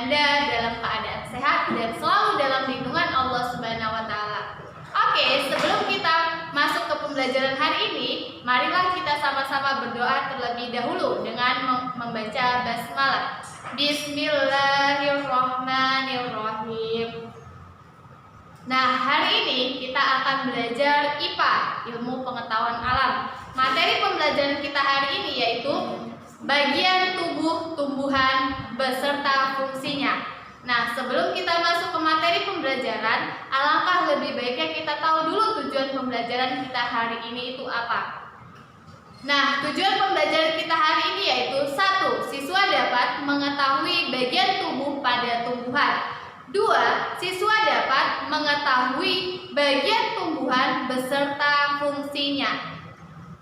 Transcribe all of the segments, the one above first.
Ananda dalam keadaan sehat dan selalu dalam lindungan Allah Subhanahu wa taala. Oke, sebelum kita masuk ke pembelajaran hari ini, marilah kita sama-sama berdoa terlebih dahulu dengan membaca basmalah. Bismillahirrahmanirrahim. Nah, hari ini kita akan belajar IPA, ilmu pengetahuan alam. Materi pembelajaran kita hari ini yaitu bagian tubuh tumbuhan beserta fungsinya. Nah, sebelum kita masuk ke materi pembelajaran, alangkah lebih baiknya kita tahu dulu tujuan pembelajaran kita hari ini itu apa. Nah, tujuan pembelajaran kita hari ini yaitu 1. Siswa dapat mengetahui bagian tubuh pada tumbuhan. 2. Siswa dapat mengetahui bagian tumbuhan beserta fungsinya.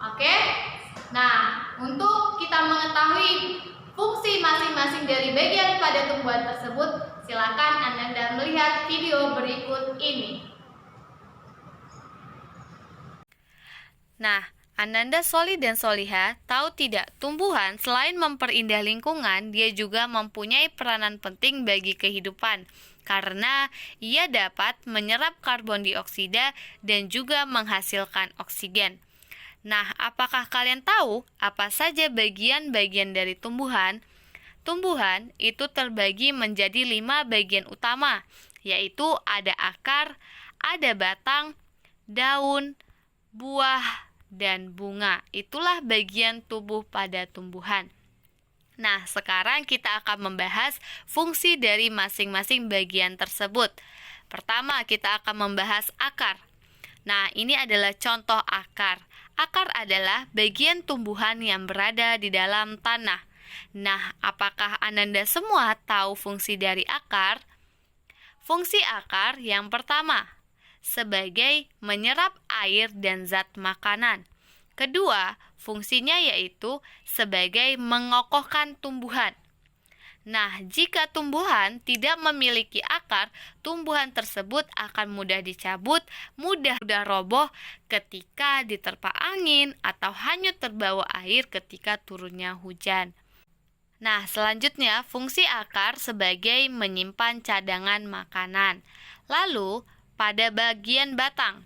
Oke? Nah, untuk kita mengetahui fungsi masing-masing dari bagian pada tumbuhan tersebut, silakan Anda melihat video berikut ini. Nah, Ananda Soli dan Soliha tahu tidak, tumbuhan selain memperindah lingkungan, dia juga mempunyai peranan penting bagi kehidupan karena ia dapat menyerap karbon dioksida dan juga menghasilkan oksigen. Nah, apakah kalian tahu apa saja bagian-bagian dari tumbuhan? Tumbuhan itu terbagi menjadi 5 bagian utama, yaitu ada akar, ada batang, daun, buah, dan bunga. Itulah bagian tubuh pada tumbuhan. Nah, sekarang kita akan membahas fungsi dari masing-masing bagian tersebut. Pertama, kita akan membahas akar. Nah, ini adalah contoh akar. Akar adalah bagian tumbuhan yang berada di dalam tanah. Nah, apakah Ananda semua tahu fungsi dari akar? Fungsi akar yang pertama, sebagai menyerap air dan zat makanan. Kedua, fungsinya yaitu sebagai mengokohkan tumbuhan. Nah, jika tumbuhan tidak memiliki akar, tumbuhan tersebut akan mudah dicabut, mudah roboh ketika diterpa angin atau hanyut terbawa air ketika turunnya hujan. Nah, selanjutnya fungsi akar sebagai menyimpan cadangan makanan. Lalu, pada bagian batang.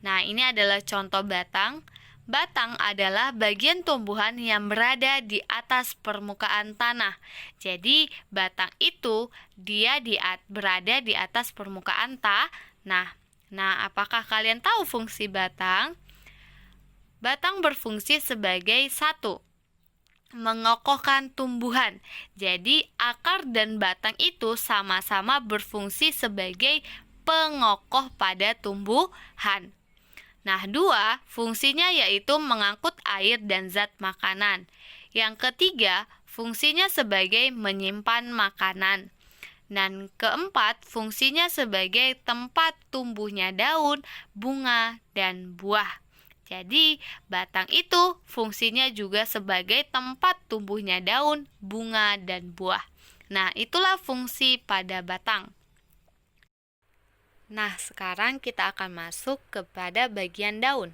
Nah, ini adalah contoh batang. Batang adalah bagian tumbuhan yang berada di atas permukaan tanah. Jadi, batang itu dia berada di atas permukaan tanah. Nah, apakah kalian tahu fungsi batang? Batang berfungsi sebagai 1. Mengokohkan tumbuhan. Jadi, akar dan batang itu sama-sama berfungsi sebagai pengokoh pada tumbuhan. Nah, 2, fungsinya yaitu mengangkut air dan zat makanan. Yang ketiga, fungsinya sebagai menyimpan makanan. Dan keempat, fungsinya sebagai tempat tumbuhnya daun, bunga, dan buah. Jadi, batang itu fungsinya juga sebagai tempat tumbuhnya daun, bunga, dan buah. Nah, itulah fungsi pada batang. Nah, sekarang kita akan masuk kepada bagian daun.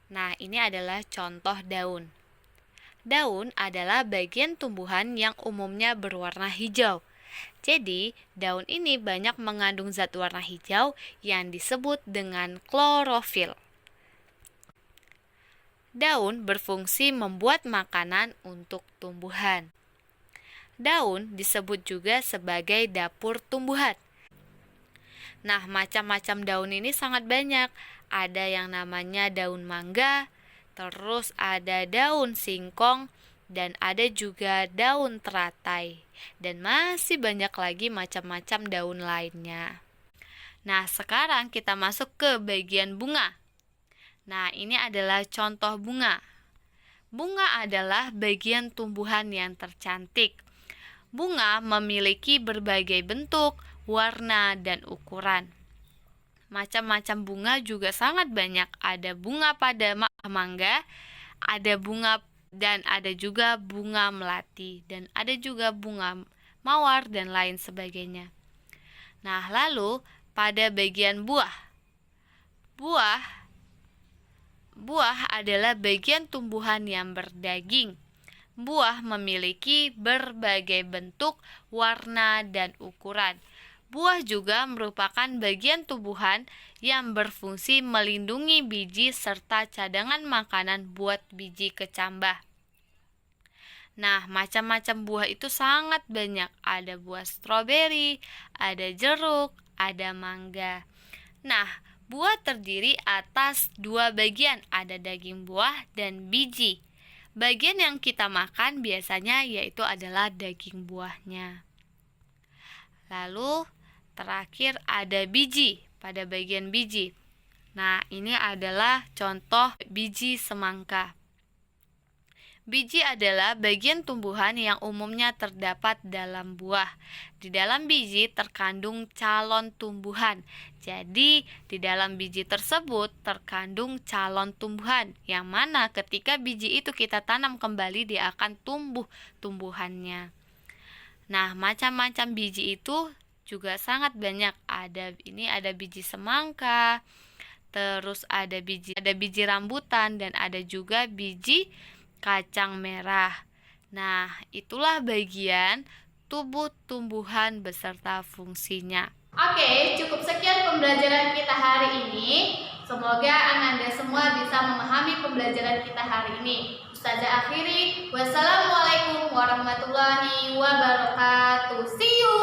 Nah, ini adalah contoh daun. Daun adalah bagian tumbuhan yang umumnya berwarna hijau. Jadi, daun ini banyak mengandung zat warna hijau yang disebut dengan klorofil. Daun berfungsi membuat makanan untuk tumbuhan. Daun disebut juga sebagai dapur tumbuhan. Nah, macam-macam daun ini sangat banyak. Ada yang namanya daun mangga, terus ada daun singkong, dan ada juga daun teratai. Dan masih banyak lagi macam-macam daun lainnya. Nah, sekarang kita masuk ke bagian bunga. Nah, ini adalah contoh bunga. Bunga adalah bagian tumbuhan yang tercantik. Bunga memiliki berbagai bentuk, warna, dan ukuran. Macam-macam bunga juga sangat banyak. Ada bunga pada mangga, ada bunga dan ada juga bunga melati, dan ada juga bunga mawar dan lain sebagainya. Nah, lalu pada bagian buah. Buah adalah bagian tumbuhan yang berdaging. buah memiliki berbagai bentuk, warna, dan ukuran. Buah juga merupakan bagian tumbuhan yang berfungsi melindungi biji serta cadangan makanan buat biji kecambah. Nah, macam-macam buah itu sangat banyak. Ada buah stroberi, ada jeruk, ada mangga. Nah, buah terdiri atas dua bagian, ada daging buah dan biji. Bagian yang kita makan biasanya yaitu adalah daging buahnya. Lalu, terakhir ada biji, pada bagian biji. Nah, ini adalah contoh biji semangka. Biji adalah bagian tumbuhan yang umumnya terdapat dalam buah. Di dalam biji terkandung calon tumbuhan. Jadi, di dalam biji tersebut terkandung calon tumbuhan, yang mana ketika biji itu kita tanam kembali, dia akan tumbuh tumbuhannya. Nah, macam-macam biji itu juga sangat banyak. Ada biji semangka, terus ada biji rambutan, dan ada juga biji kacang merah. Nah, itulah bagian tubuh tumbuhan beserta fungsinya. Oke, cukup sekian pembelajaran kita hari ini. Semoga Ananda semua bisa memahami pembelajaran kita hari ini. Ustazah akhiri, wassalamualaikum warahmatullahi wabarakatuh. See you.